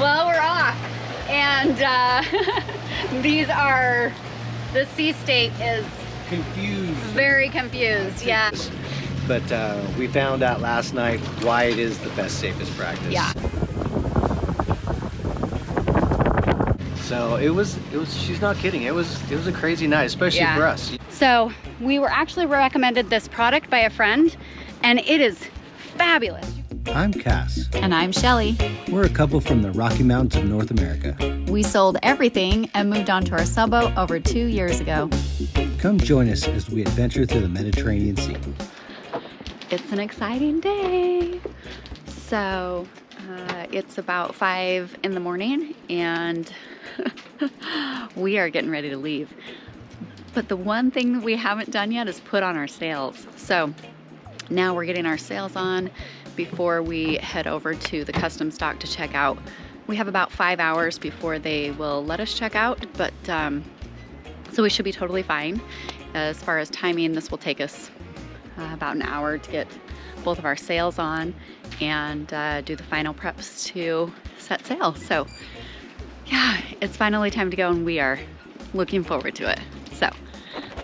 Well, we're off, and the sea state is confused. Very confused, yeah. But we found out last night why it is the best, safest practice. Yeah. So it was, she's not kidding. It was a crazy night, especially for us. So we were actually recommended this product by a friend, and it is fabulous. I'm Cass. And I'm Shelly. We're a couple from the Rocky Mountains of North America. We sold everything and moved on to our sailboat over 2 years ago. Come join us as we adventure through the Mediterranean Sea. It's an exciting day. So it's about 5 in the morning, and we are getting ready to leave. But the one thing that we haven't done yet is put on our sails. So now we're getting our sails on before we head over to the customs dock to check out. We have about 5 hours before they will let us check out, but so we should be totally fine. As far as timing, this will take us about an hour to get both of our sails on and do the final preps to set sail. So yeah, it's finally time to go, and we are looking forward to it. So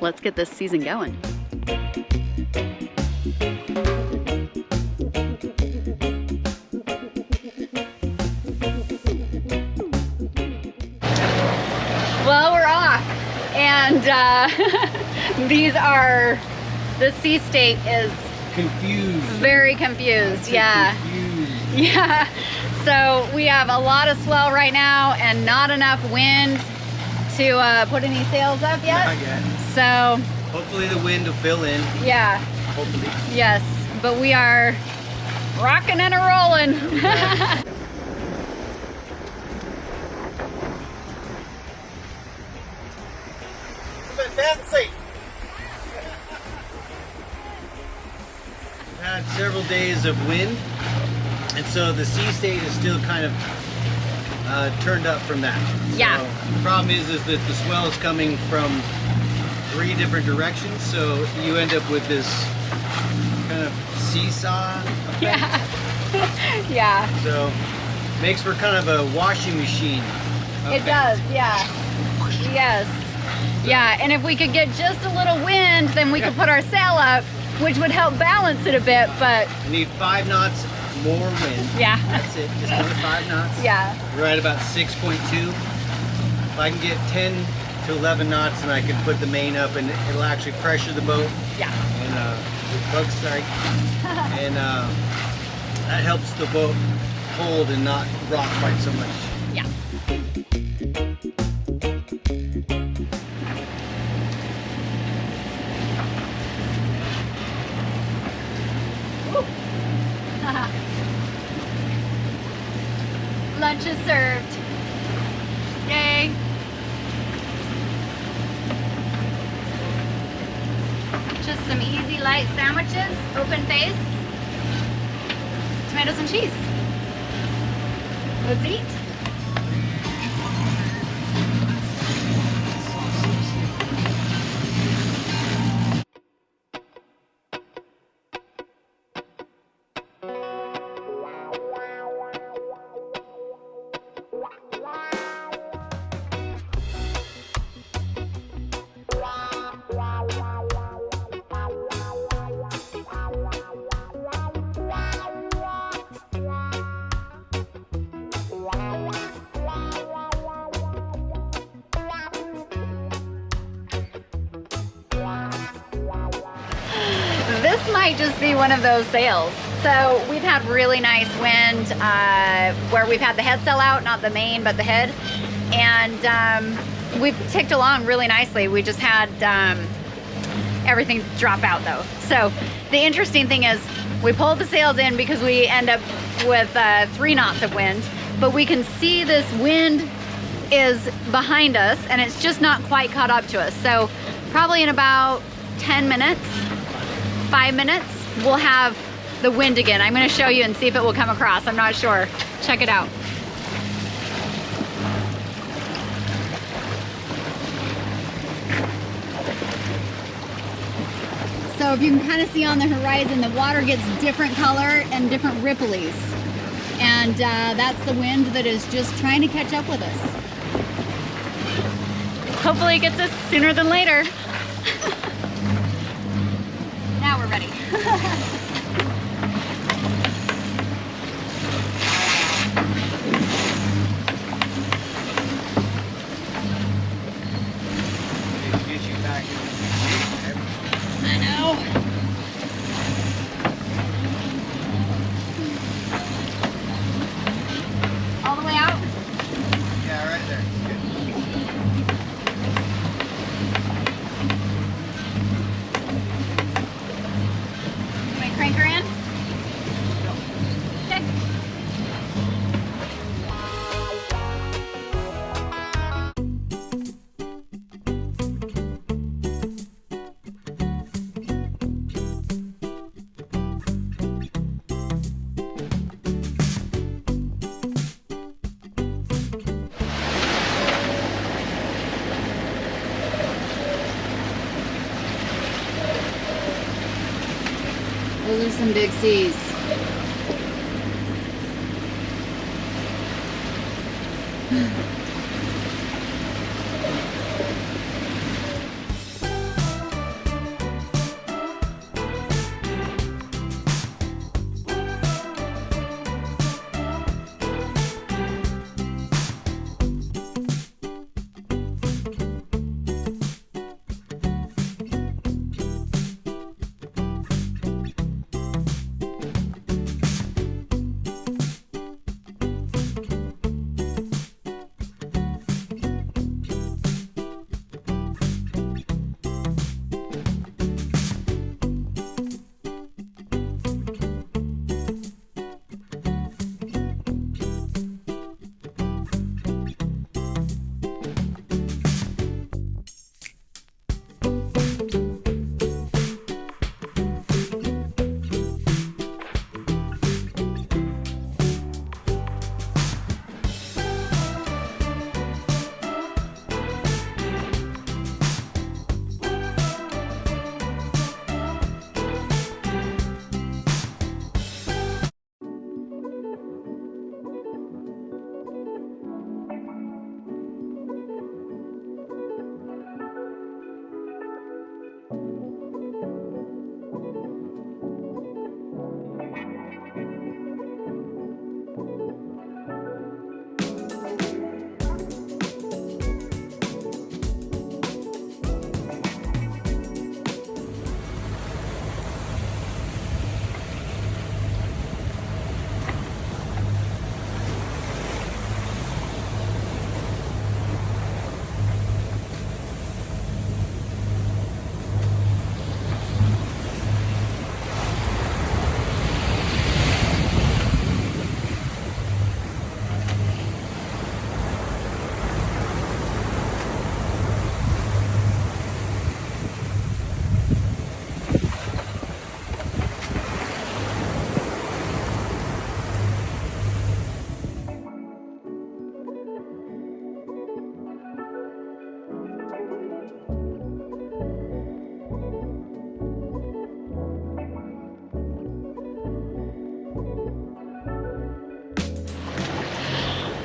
let's get this season going. Well, we're off, and the sea state is confused. Very confused, yeah. Confused. Yeah, so we have a lot of swell right now and not enough wind to put any sails up yet. Not yet. So hopefully the wind will fill in. Yeah. Hopefully. Yes, but we are rocking and a-rolling. Fancy. We've had several days of wind, and so the sea state is still kind of turned up from that. Yeah. So the problem is that the swell is coming from 3 different directions, so you end up with this kind of seesaw effect. Yeah. Yeah. So makes for kind of a washing machine effect. It does, yeah. Yes. Yeah, and if we could get just a little wind, then we could put our sail up, which would help balance it a bit, but... We need 5 knots more wind. Yeah. That's it, just another 5 knots. Yeah. We're at about 6.2. If I can get 10 to 11 knots, then I can put the main up, and it'll actually pressure the boat. Yeah. And bug strike. And that helps the boat hold and not rock quite so much. Yeah. Lunch is served. Yay. Just some easy light sandwiches, open face, tomatoes and cheese. Let's eat. This might just be one of those sails. So we've had really nice wind where we've had the head sail out, not the main, but the head. And we've ticked along really nicely. We just had everything drop out though. So the interesting thing is we pulled the sails in because we end up with 3 knots of wind, but we can see this wind is behind us and it's just not quite caught up to us. So probably in about 10 minutes, 5 minutes, we'll have the wind again. I'm going to show you and see if it will come across. I'm not sure. Check it out. So if you can kind of see on the horizon, the water gets different color and different ripples. And And that's the wind that is just trying to catch up with us. Hopefully it gets us sooner than later. Now we're ready. I know. All the way out? Yeah, right there. Good. Can I crank her in? Okay. Those are some big seas.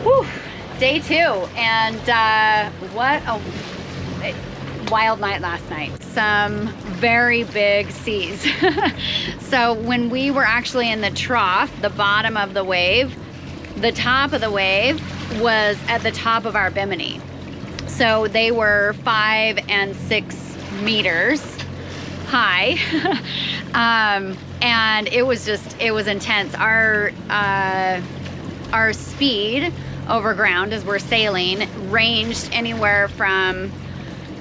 Whew, day 2, and what a wild night last night. Some very big seas. So when we were actually in the trough, the bottom of the wave, the top of the wave was at the top of our bimini. So they were 5 and 6 meters high. And it was intense. Our speed over ground as we're sailing ranged anywhere from,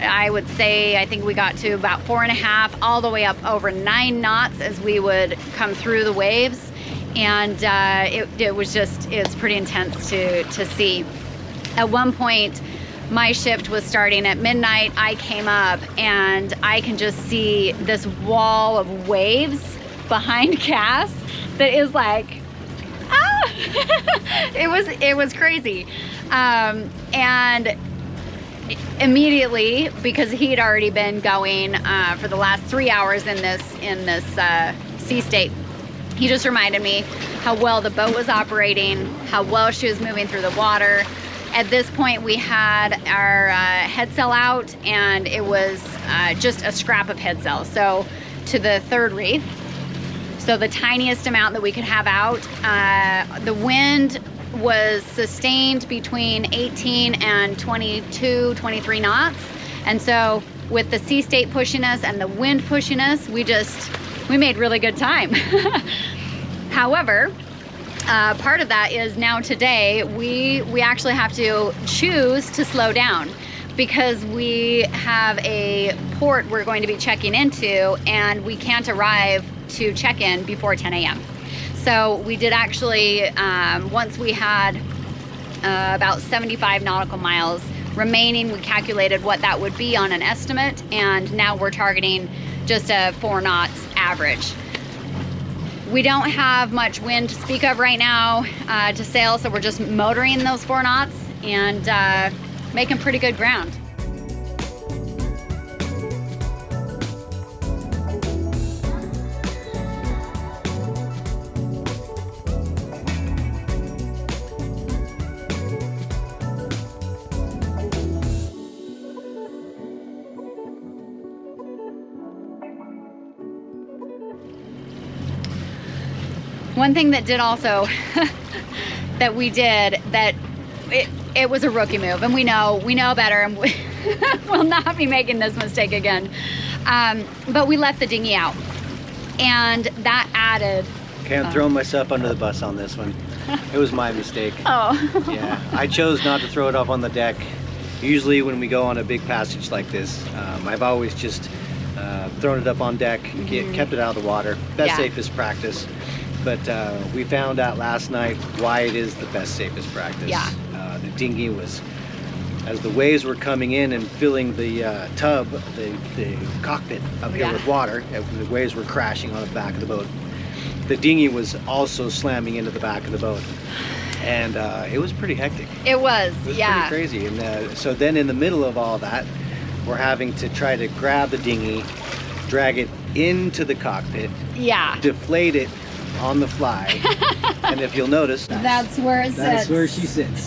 I would say, I think we got to about 4.5 all the way up over 9 knots as we would come through the waves. And it's pretty intense to see. At one point, my shift was starting at midnight. I came up and I can just see this wall of waves behind Cass that is like, it was crazy. And immediately, because he'd already been going for the last 3 hours in this sea state, he just reminded me how well the boat was operating, how well she was moving through the water. At this point, we had our head sail out, and it was just a scrap of head sail. So to the third reef, so the tiniest amount that we could have out. The wind was sustained between 18 and 22, 23 knots. And so with the sea state pushing us and the wind pushing us, we made really good time. However, part of that is now today, we actually have to choose to slow down because we have a port we're going to be checking into, and we can't arrive to check in before 10 a.m. So we did actually, once we had about 75 nautical miles remaining, we calculated what that would be on an estimate, and now we're targeting just a 4 knots average. We don't have much wind to speak of right now to sail, so we're just motoring those 4 knots and making pretty good ground. One thing that did also, that we did, that it was a rookie move, and we know better, and we'll not be making this mistake again. But we left the dinghy out, and that added. Okay, I'm throwing myself under the bus on this one. It was my mistake. Oh. Yeah, I chose not to throw it up on the deck. Usually when we go on a big passage like this, I've always just thrown it up on deck, kept it out of the water. Best safest practice. But we found out last night why it is the best safest practice. Yeah. The dinghy was, as the waves were coming in and filling the tub, the cockpit up here with water, the waves were crashing on the back of the boat. The dinghy was also slamming into the back of the boat. And it was pretty hectic. It was pretty crazy. And so then in the middle of all that, we're having to try to grab the dinghy, drag it into the cockpit, deflate it on the fly, and if you'll notice, that's where it sits. That's where she sits.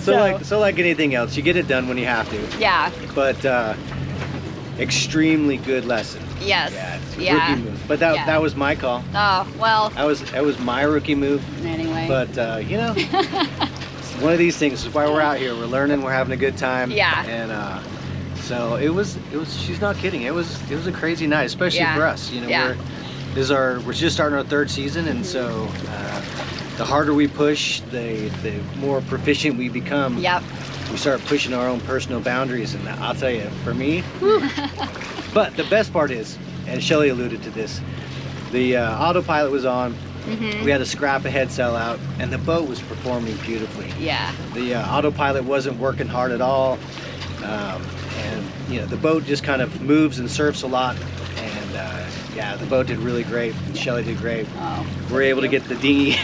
So like anything else, you get it done when you have to. Yeah. But extremely good lesson. Yes. Yeah. Rookie move. But that was my call. Oh well. That was my rookie move. Anyway. But you know, it's one of these things. This is why we're out here. We're learning. We're having a good time. Yeah. And so it was. She's not kidding. It was a crazy night, especially for us. You know, we're just starting our 3rd season, and so the harder we push, the more proficient we become. Yep. We start pushing our own personal boundaries, and I'll tell you, for me. But the best part is, and Shelly alluded to this, the autopilot was on. We had a scrap of head sail out, and the boat was performing beautifully. Yeah. The autopilot wasn't working hard at all. And you know, the boat just kind of moves and surfs a lot, and yeah, the boat did really great. Shelly did great. Oh, we're able to get the dinghy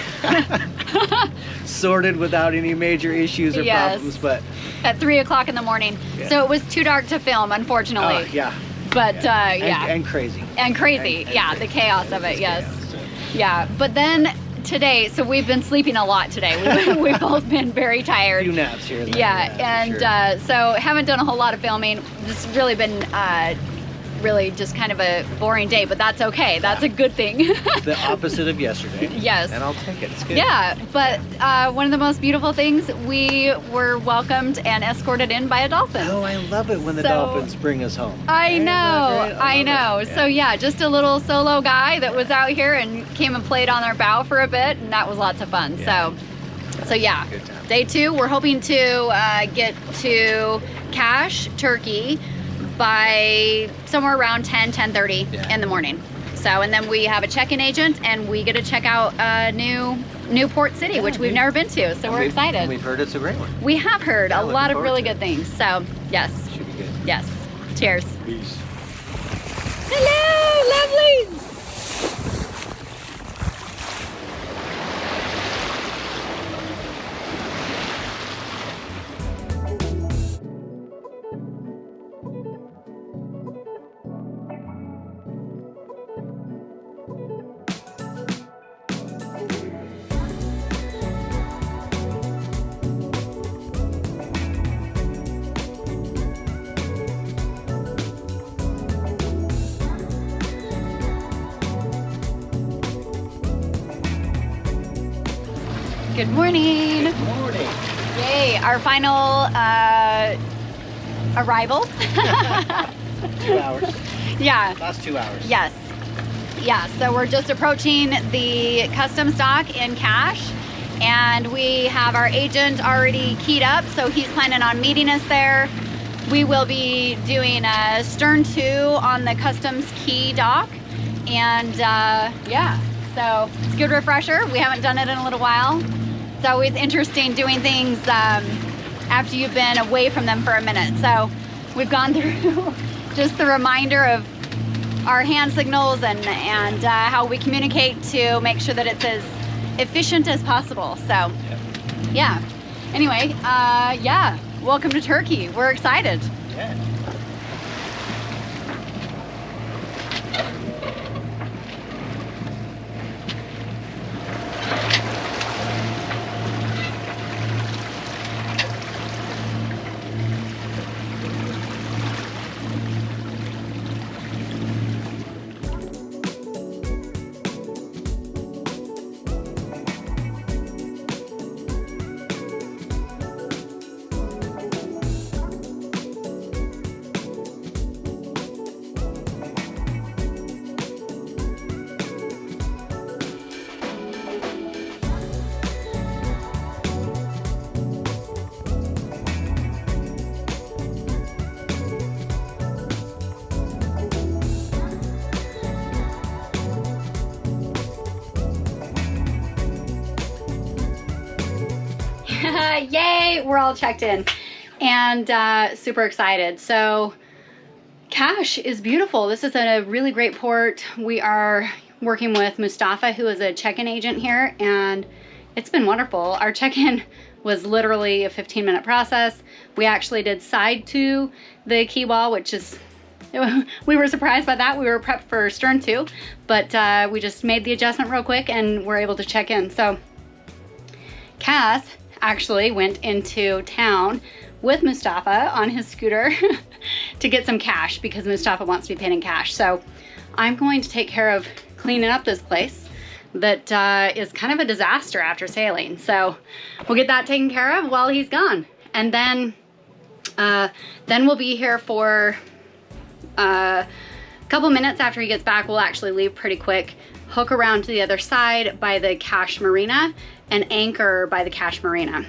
sorted without any major issues or problems. But at 3 o'clock in the morning, so it was too dark to film, unfortunately. Yeah. But and crazy. And crazy, and the chaos of it. Yes. Yeah, but then today, so we've been sleeping a lot today. We've both been very tired. A few naps here and there. Yeah, and so haven't done a whole lot of filming. Just really been really just kind of a boring day, but that's okay. That's a good thing. The opposite of yesterday. Yes. And I'll take it. It's good. Yeah, but one of the most beautiful things, we were welcomed and escorted in by a dolphin. Oh, I love it when the dolphins bring us home. I know. So yeah, just a little solo guy that was out here and came and played on our bow for a bit, and that was lots of fun. Yeah. So yeah, day 2, we're hoping to get to Cache, Turkey by somewhere around 10:30 in the morning. So, and then we have a check-in agent, and we get to check out Newport City, which we've never been to. So we're excited. We've heard it's a great one. We have heard a lot of really good things. So yes. Should be good. Yes. Cheers. Peace. Hello, lovelies. Good morning. Good morning. Yay, our final arrival. 2 hours. Yeah. Last 2 hours. Yes. Yeah, so we're just approaching the customs dock in Cash, and we have our agent already keyed up, so he's planning on meeting us there. We will be doing a stern to on the customs key dock, and yeah, so it's a good refresher. We haven't done it in a little while. It's always interesting doing things after you've been away from them for a minute. So we've gone through just the reminder of our hand signals and how we communicate to make sure that it's as efficient as possible. So yeah, anyway, yeah, welcome to Turkey. We're excited. Yeah. Yay, we're all checked in and super excited. So Cash is beautiful. This is a really great port. We are working with Mustafa, who is a check-in agent here, and it's been wonderful. Our check-in was literally a 15-minute process. We actually did side to the quay wall, which is, we were surprised by that. We were prepped for stern to, but we just made the adjustment real quick and we're able to check in. So Cass actually went into town with Mustafa on his scooter to get some cash because Mustafa wants to be paid in cash. So I'm going to take care of cleaning up this place that is kind of a disaster after sailing. So we'll get that taken care of while he's gone. And then we'll be here for a couple minutes after he gets back. We'll actually leave pretty quick, hook around to the other side by the Cash Marina and anchor by the Cash Marina.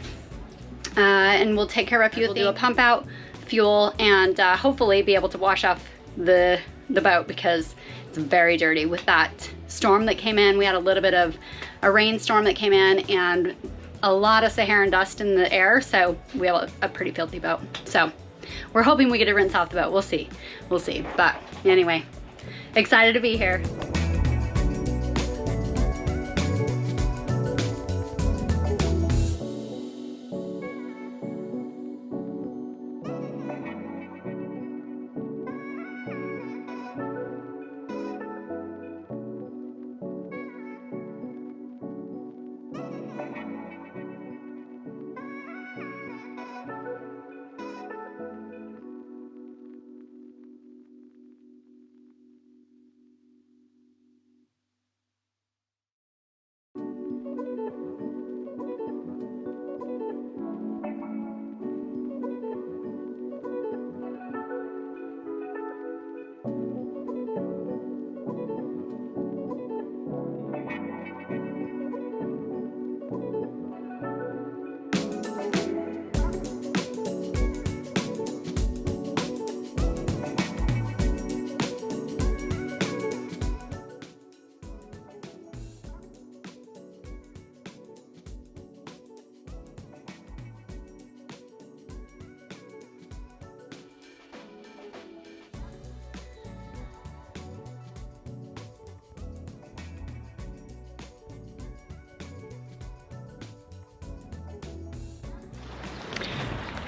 And we'll take care of a few things. We'll do a pump out, fuel, and hopefully be able to wash off the boat because it's very dirty with that storm that came in. We had a little bit of a rainstorm that came in and a lot of Saharan dust in the air, so we have a pretty filthy boat. So we're hoping we get to rinse off the boat. We'll see. We'll see. But anyway, excited to be here.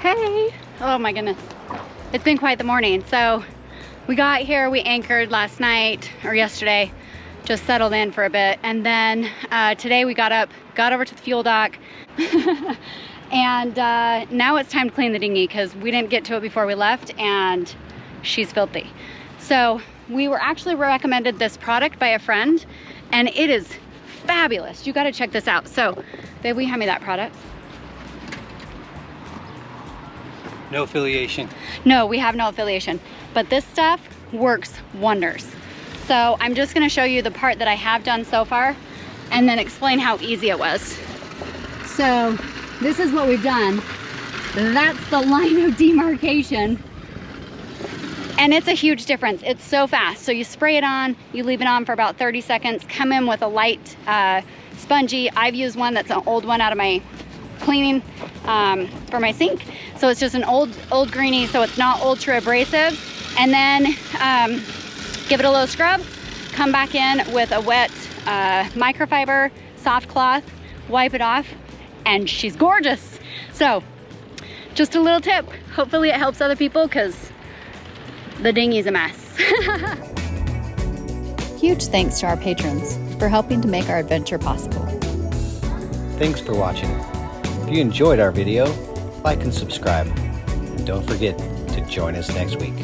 Hey, oh my goodness. It's been quite the morning. So we got here, we anchored last night or yesterday, just settled in for a bit. And then today we got up, got over to the fuel dock and now it's time to clean the dinghy because we didn't get to it before we left and she's filthy. So we were actually recommended this product by a friend and it is fabulous. You got to check this out. So, babe, will you hand me that product? No affiliation. No, we have no affiliation, but this stuff works wonders. So I'm just gonna show you the part that I have done so far and then explain how easy it was. So this is what we've done. That's the line of demarcation. And it's a huge difference. It's so fast. So you spray it on, you leave it on for about 30 seconds, come in with a light spongy. I've used one that's an old one out of my cleaning for my sink. So it's just an old greenie, so it's not ultra abrasive. And then give it a little scrub, come back in with a wet microfiber soft cloth, wipe it off, and she's gorgeous. So just a little tip. Hopefully it helps other people because the dinghy's a mess. Huge thanks to our patrons for helping to make our adventure possible. Thanks for watching. If you enjoyed our video, like and subscribe. And don't forget to join us next week.